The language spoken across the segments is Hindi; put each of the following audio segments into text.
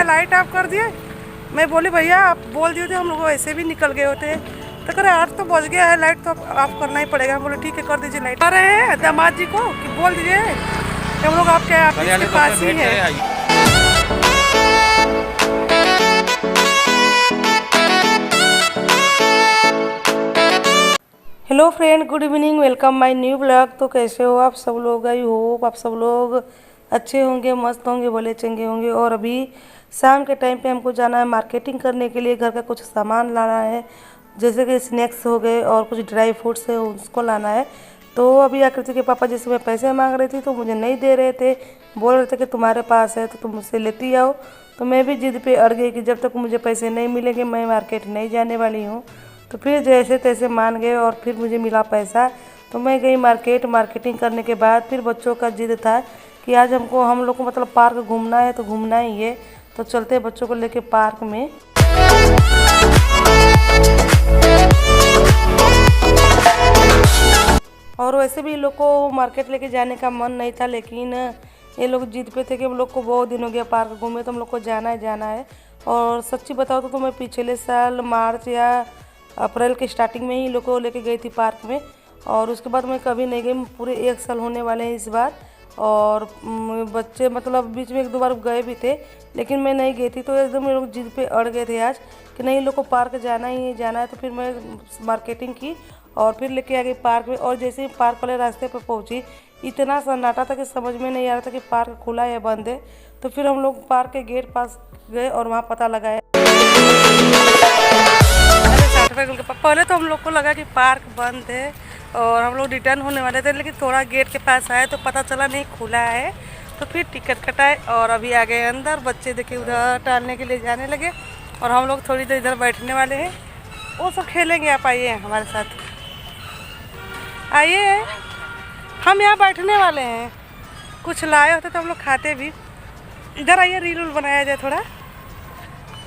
लाइट ऑफ कर दिए। मैं बोली भैया आप बोल दिए थे, हम लोग ऐसे भी निकल गए होते। तो कह रहे 8 तो बज गया है, लाइट तो ऑफ करना ही पड़ेगा। हम बोले ठीक है कर दीजिए लाइट। आ रहे हैं दामाद जी को कि बोल दीजिए कि हम लोग आपके ऑफिस के पास ही है। Hello friend, good evening, welcome my new blog. तो कैसे हो आप सब लोग? आई होप आप सब लोग अच्छे होंगे, मस्त होंगे, भले चंगे होंगे। और अभी शाम के टाइम पे हमको जाना है मार्केटिंग करने के लिए। घर का कुछ सामान लाना है, जैसे कि स्नैक्स हो गए और कुछ ड्राई फ्रूट्स है, उसको लाना है। तो अभी आकृति के पापा जैसे मैं पैसे मांग रही थी तो मुझे नहीं दे रहे थे, बोल रहे थे कि तुम्हारे पास है तो तुम मुझसे लेती आओ। तो मैं भी जिद पे अड़ गई कि जब तक मुझे पैसे नहीं मिलेंगे मैं मार्केट नहीं जाने वाली हूँ। तो फिर जैसे तैसे मान गए और फिर मुझे मिला पैसा। तो मैं गई मार्केटिंग करने के बाद फिर बच्चों का जिद था कि आज हम लोग को मतलब पार्क घूमना है तो घूमना ही है। तो चलते हैं बच्चों को लेके पार्क में। और वैसे भी लोग को मार्केट लेके जाने का मन नहीं था, लेकिन ये लोग जिद पे थे कि हम लोग को बहुत दिन हो गया पार्क घूमे तो हम लोग को जाना है। और सच्ची बताओ तो मैं पिछले साल मार्च या अप्रैल के स्टार्टिंग में ही लोग को लेके गई थी पार्क में, और उसके बाद मैं कभी नहीं गई। पूरे 1 साल होने वाले हैं इस बार। और बच्चे मतलब बीच में 1-2 बार गए भी थे, लेकिन मैं नहीं गई थी। तो एकदम ये लोग जिद पे अड़ गए थे आज कि नहीं लोग को पार्क जाना ही जाना है। तो फिर मैं मार्केटिंग की और फिर लेके आ गई पार्क में। और जैसे ही पार्क वाले रास्ते पर पहुंची, इतना सन्नाटा था कि समझ में नहीं आ रहा था कि पार्क खुला है या बंद है। तो फिर हम लोग पार्क के गेट पास गए और वहाँ पता लगाया। पहले तो हम लोग को लगा कि पार्क बंद है और हम लोग रिटर्न होने वाले थे, लेकिन थोड़ा गेट के पास आए तो पता चला नहीं खुला है। तो फिर टिकट कटाए और अभी आ गए अंदर। बच्चे देखे उधर टहलने के लिए जाने लगे और हम लोग थोड़ी देर इधर बैठने वाले हैं। वो सब खेलेंगे, आप आइए हमारे साथ, आइए। हम यहाँ बैठने वाले हैं, कुछ लाए होते तो हम लोग खाते भी। इधर आइए, रील उल बनाया जाए, थोड़ा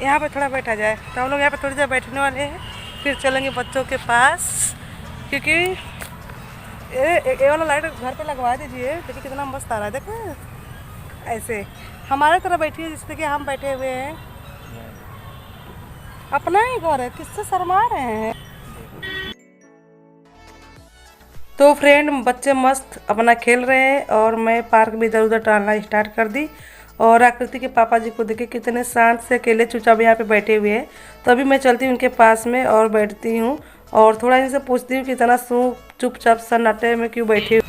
यहाँ पे थोड़ा बैठा जाए। तो हम लोग यहाँ पे थोड़ी देर बैठने वाले हैं, फिर चलेंगे बच्चों के पास। क्योंकि ये वाला लाइट घर पे लगवा दीजिए, देखिए कितना मस्त आ रहा है। देखो ऐसे हमारे तरह बैठिए जिससे कि हम बैठे हुए हैं। अपना ही घर है, किससे शर्मा रहे हैं। तो फ्रेंड बच्चे मस्त अपना खेल रहे हैं और मैं पार्क में इधर उधर टहलना स्टार्ट कर दी। और आकृति के पापा जी को देखे कितने शांत से अकेले चुपचाप यहाँ पे बैठे हुए हैं। तो अभी मैं चलती हूँ उनके पास में और बैठती हूँ और थोड़ा इनसे पूछती हूँ कि इतना चुपचाप सन्नाटे में क्यों बैठे हुए।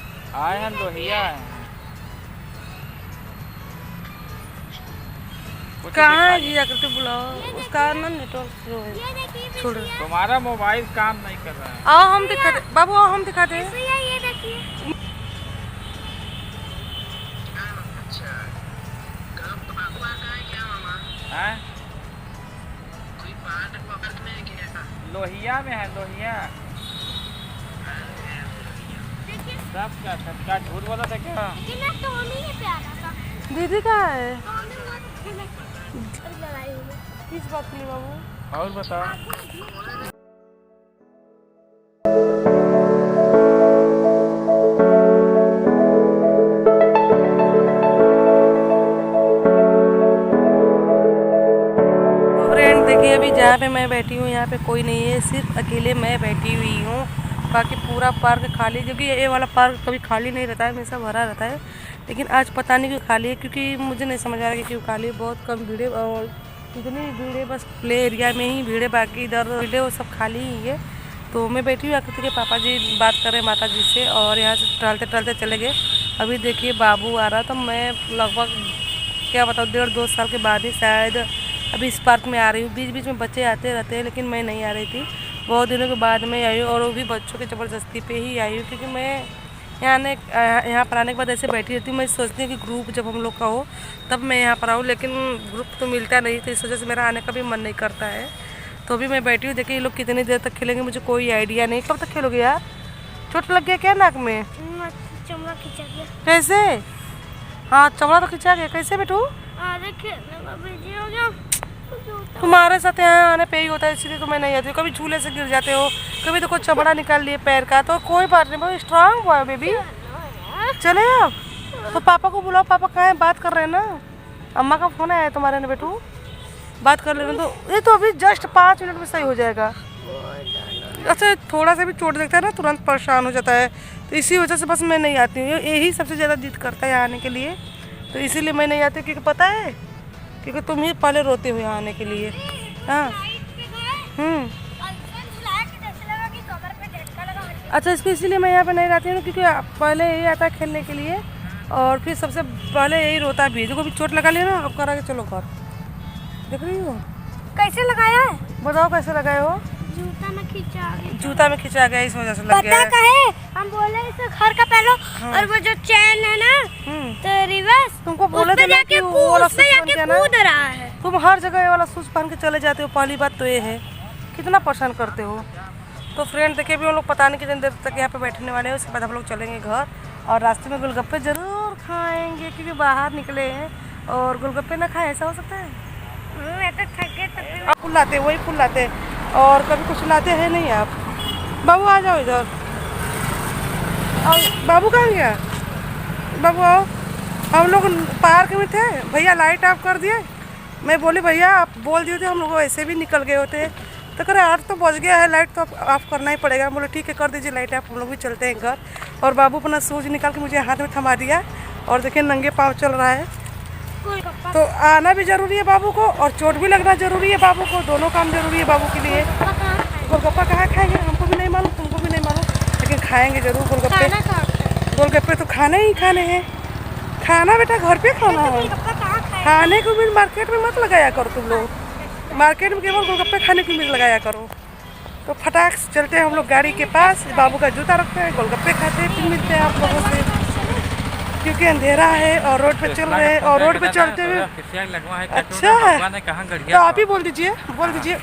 कहाँ है जी आकृति, बुलाओ उसका ना नेटवर्क स्लो है। छोड़ो, तुम्हारा मोबाइल काम नहीं कर रहा है। आओ हम दिखाते बाबू, आओ हम दिखाते हैं। लोहिया में है, लोहिया। सब क्या झूठ बोला था क्या? दीदी कहाँ है? किस बात के लिए बाबू? और बताओ। देखिए अभी जहाँ पे मैं बैठी हूँ यहाँ पे कोई नहीं है, सिर्फ अकेले मैं बैठी हुई हूँ। बाकी पूरा पार्क खाली, क्योंकि ये वाला पार्क कभी खाली नहीं रहता है, हमेशा भरा रहता है। लेकिन आज पता नहीं क्यों खाली है, क्योंकि मुझे नहीं समझ आ रहा कि क्यों खाली है। बहुत कम भीड़ है और इतनी भीड़ है बस प्ले एरिया में ही भीड़ है, बाकी इधर भीड़ है वो सब खाली ही है। तो मैं बैठी हुई, आकृति के पापा जी बात कर रहे हैं माता जी से और यहाँ से टहलते टहलते चले गए। अभी देखिए बाबू आ रहा, तो मैं लगभग क्या बताऊँ 1.5-2 साल के बाद ही शायद अभी इस पार्क में आ रही हूँ। बीच बीच में बच्चे आते रहते हैं, लेकिन मैं नहीं आ रही थी। बहुत दिनों के बाद मैं आई हूँ और वो भी बच्चों की ज़बरदस्ती पे ही आई हूँ, क्योंकि मैं यहाँ पर आने के बाद ऐसे बैठी रहती हूँ। मैं सोचती हूँ कि ग्रुप जब हम लोग का हो तब मैं यहाँ पर आऊँ, लेकिन ग्रुप तो मिलता नहीं, तो इस वजह से मेरा आने का भी मन नहीं करता है। तो अभी मैं बैठी हूँ, देखिए ये लोग कितनी देर तक खेलेंगे मुझे कोई आइडिया नहीं। कब तक खेलोगे यार? चोट लग गया क्या नाक में? चमड़ा खिंचा गया। कैसे? हाँ चमड़ा तो खिंचा गया, कैसे बेटू? तुम्हारे साथ यहाँ आने पे ही होता है, इसलिए तो मैं नहीं आती हूँ। कभी झूले से गिर जाते हो, कभी तो कुछ चमड़ा निकाल लिए पैर का। तो कोई बात नहीं, बहुत स्ट्रांग हुआ है बेबी। चले अब तो पापा को बुलाओ, पापा कहाँ है? बात कर रहे हैं ना। अम्मा का फोन आया है तुम्हारे ने बेटू। बात कर लेना। तो ये तो अभी जस्ट 5 मिनट में सही हो जाएगा। अच्छा थोड़ा सा भी चोट देखता है ना तुरंत परेशान हो जाता है, तो इसी वजह से बस मैं नहीं आती हूँ। यही सबसे ज़्यादा जिद करता है यहाँ आने के लिए, तो इसीलिए मैं नहीं आती क्योंकि पता है क्योंकि तुम ही पहले रोते हो यहाँ आने के लिए। हाँ अच्छा इसको इसीलिए मैं यहाँ पे नहीं रहती हूँ क्योंकि पहले यही आता है खेलने के लिए और फिर सबसे पहले यही रोता भी है। देखो अभी चोट लगा लिया ना, अब करा के चलो घर। देख रही हो कैसे लगाया है? बताओ कैसे लगाए हो? जूता में खींचा गया। जूता में खिंचा गया इस वजह से लग गया है। पता है हम बोले इसे घर का पहलो और वो जो चैन है ना तो रिवर्स तुमको बोले थे ना कि वो वाला शूज पहन के ना, कूद रहा है। तुम हर जगह ये वाला शूज पहन के चले जाते हो। पहली बात तो ये है कितना परेशान करते हो। तो फ्रेंड देखिए भी हम लोग पता नहीं कितनी देर तक यहाँ पे बैठने वाले हैं, उसके बाद हम लोग चलेंगे घर और रास्ते में गोलगप्पे ज़रूर खाएंगे क्योंकि बाहर निकले हैं और गोलगप्पे ना खाए ऐसा हो सकता है? फूल लाते वही फूल लाते और कभी कुछ लाते हैं नहीं आप। बाबू आ जाओ इधर। और बाबू कहाँ गया? बाबू आओ। हम लोग पार्क में थे, भैया लाइट ऑफ कर दिए। मैं बोली भैया आप बोल दिए थे, हम लोग ऐसे भी निकल गए होते। तो करे 8 तो बज गया है, लाइट तो ऑफ करना ही पड़ेगा। बोले ठीक है कर दीजिए लाइट ऑफ, हम लोग भी चलते हैं घर। और बाबू अपना शूज निकाल के मुझे हाथ में थमा दिया और देखिए नंगे पाँव चल रहा है। तो आना भी ज़रूरी है बाबू को और चोट भी लगना ज़रूरी है बाबू को, दोनों काम ज़रूरी है बाबू के लिए। गोलगप्पा कहाँ खाएंगे हमको भी नहीं मालूम, तुमको भी नहीं मालूम, लेकिन खाएंगे ज़रूर गोलगप्पे। गोलगप्पे तो खाने ही खाने हैं। खाना बेटा घर पे खाना है, खाने को भी मार्केट में मत लगाया करो तुम लोग। मार्केट में केवल गोलगप्पे खाने को भी लगाया करो। तो फटाक से चलते हैं हम लोग गाड़ी के पास, बाबू का जूता रखते हैं, गोलगप्पे खाते हैं, फिर मिलते हैं आप लोगों से क्योंकि अंधेरा है और रोड पे चल रहे हैं और रोड पे चलते हुए। अच्छा तो आप ही बोल दीजिए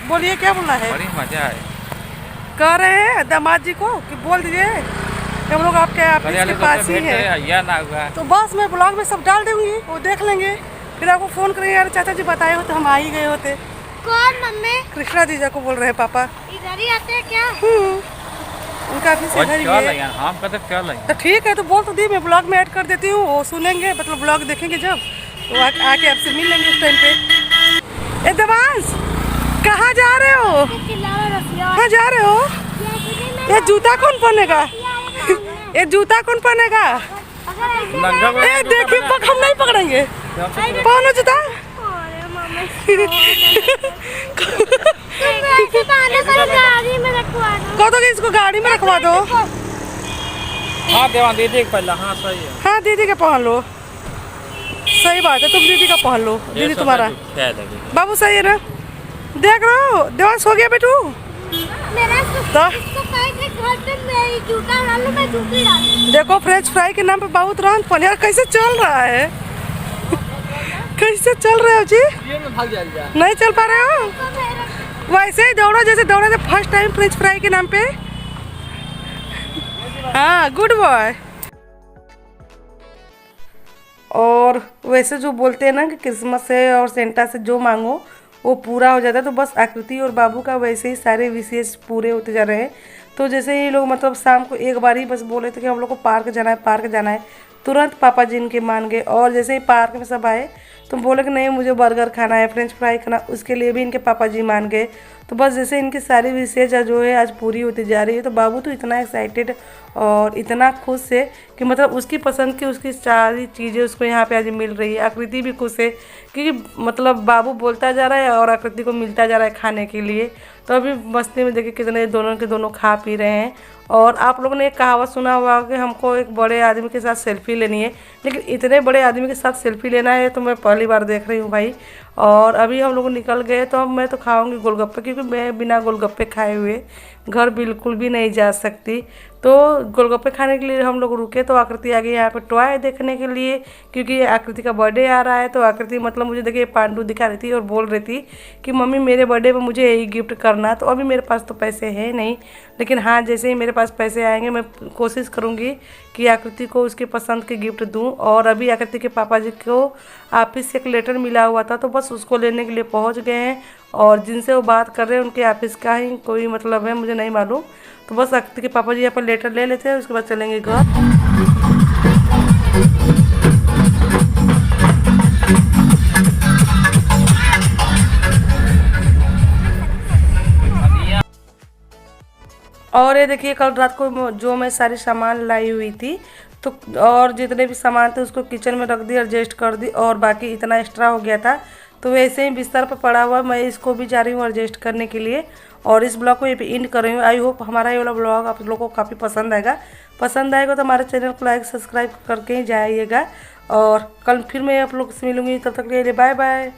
बोलिए क्या बोलना है? बड़ी मजा है। कह रहे हैं दामाद जी को कि बोल दीजिए कि हम लोग आपके ऑफिस के पास ही है। तो बस मैं ब्लॉग में सब डाल दूंगी, वो देख लेंगे, फिर आपको फ़ोन करेंगे। यार चाचा जी बताए होते हम आ ही गए होते। कौन मम्मी? कृष्णा जीजा को बोल रहे हैं पापा। इधर ही आते हैं क्या? उनका ऑफिस इधर ही है। तो ठीक है तो बोल तो दी, मैं ब्लॉग में ऐड कर देती हूँ, वो सुनेंगे मतलब ब्लॉग देखेंगे जब तो आके आपसे मिल लेंगे उस टाइम पे। ए देवांश कहाँ जा रहे हो? कहाँ जा रहे हो? ये जूता कौन पहनेगा? ये जूता कौन पहनेगा? ए देखिए हम नहीं पकड़ेंगे, पहनो जूता। कह दो कि इसको गाड़ी में रखवा दो। हाँ देवान दीदी पहला। हाँ सही है। हाँ दीदी का पहन लो, सही बात है, तुम दीदी का पहन लो। दीदी तुम्हारा बाबू सही है ना? देख रहे हो देवांश हो गया बेटू। देखो फ्रेंच फ्राई के नाम पे बहुत रंग पनीर कैसे चल रहा है। कैसे चल रहे हो जी? नहीं चल पा रहे हो? वैसे ही दौड़ो जैसे दौड़े थे फर्स्ट टाइम फ्रेंच फ्राई के नाम पे। हाँ गुड बॉय। और वैसे जो बोलते हैं ना कि क्रिसमस से और सेंटा से जो मांगो वो पूरा हो जाता है, तो बस आकृति और बाबू का वैसे ही सारे विशेष पूरे होते जा रहे हैं। तो जैसे ये लोग मतलब शाम को एक बार ही बस बोले थे कि हम लोग को पार्क जाना है, तुरंत पापा जी इनके मान गए। और जैसे ही पार्क में सब आए तो बोले कि नहीं मुझे बर्गर खाना है, फ्रेंच फ्राई खाना, उसके लिए भी इनके पापा जी मान गए। तो बस जैसे इनकी सारी विशेष जो है आज पूरी होती जा रही है। तो बाबू तो इतना एक्साइटेड और इतना खुश है कि मतलब उसकी पसंद की उसकी सारी चीज़ें उसको यहाँ पे आज मिल रही है। आकृति भी खुश है क्योंकि मतलब बाबू बोलता जा रहा है और आकृति को मिलता जा रहा है खाने के लिए। तो अभी मस्ती में देखिए कितने दोनों के दोनों खा पी रहे हैं। और आप लोगों ने एक कहावत सुना हुआ कि हमको एक बड़े आदमी के साथ सेल्फी लेनी है, लेकिन इतने बड़े आदमी के साथ सेल्फी लेना है तो मैं पहली बार देख रही हूँ भाई। और अभी हम लोग निकल गए तो अब मैं तो खाऊंगी गोलगप्पे क्योंकि मैं बिना गोलगप्पे खाए हुए घर बिल्कुल भी नहीं जा सकती। तो गोलगप्पे खाने के लिए हम लोग रुके तो आकृति आ गई यहाँ पे टॉय देखने के लिए क्योंकि आकृति का बर्थडे आ रहा है। तो आकृति मतलब मुझे देखिए पांडू दिखा रही थी और बोल रही थी कि मम्मी मेरे बर्थडे पे मुझे यही गिफ्ट करना। तो अभी मेरे पास तो पैसे हैं नहीं, लेकिन हाँ जैसे ही मेरे पास पैसे आएंगे मैं कोशिश करूँगी कि आकृति को उसके पसंद के गिफ्ट दूँ। और अभी आकृति के पापा जी को ऑफिस से एक लेटर मिला हुआ था तो बस उसको लेने के लिए पहुँच गए हैं। और जिनसे वो बात कर रहे हैं उनके ऑफिस का ही कोई मतलब है मुझे नहीं मालूम। तो बस आकृति के पापा जी यहाँ पर लेटर ले लेते हैं, उसके बाद चलेंगे घर। और ये देखिए कल रात को जो मैं सारी सामान लाई हुई थी तो और जितने भी सामान थे उसको किचन में रख दी, एडजस्ट कर दी, और बाकी इतना एक्स्ट्रा हो गया था तो वैसे ही बिस्तर पर पड़ा हुआ मैं इसको भी जा रही हूँ एडजस्ट करने के लिए। और इस ब्लॉग को ये पे एंड कर रही हूँ। आई होप हमारा ये वाला ब्लॉग आप लोगों को काफ़ी पसंद आएगा तो हमारे चैनल को लाइक सब्सक्राइब करके ही जाइएगा। और कल फिर मैं आप लोग से मिलूँगी, तब तक के लिए बाय बाय।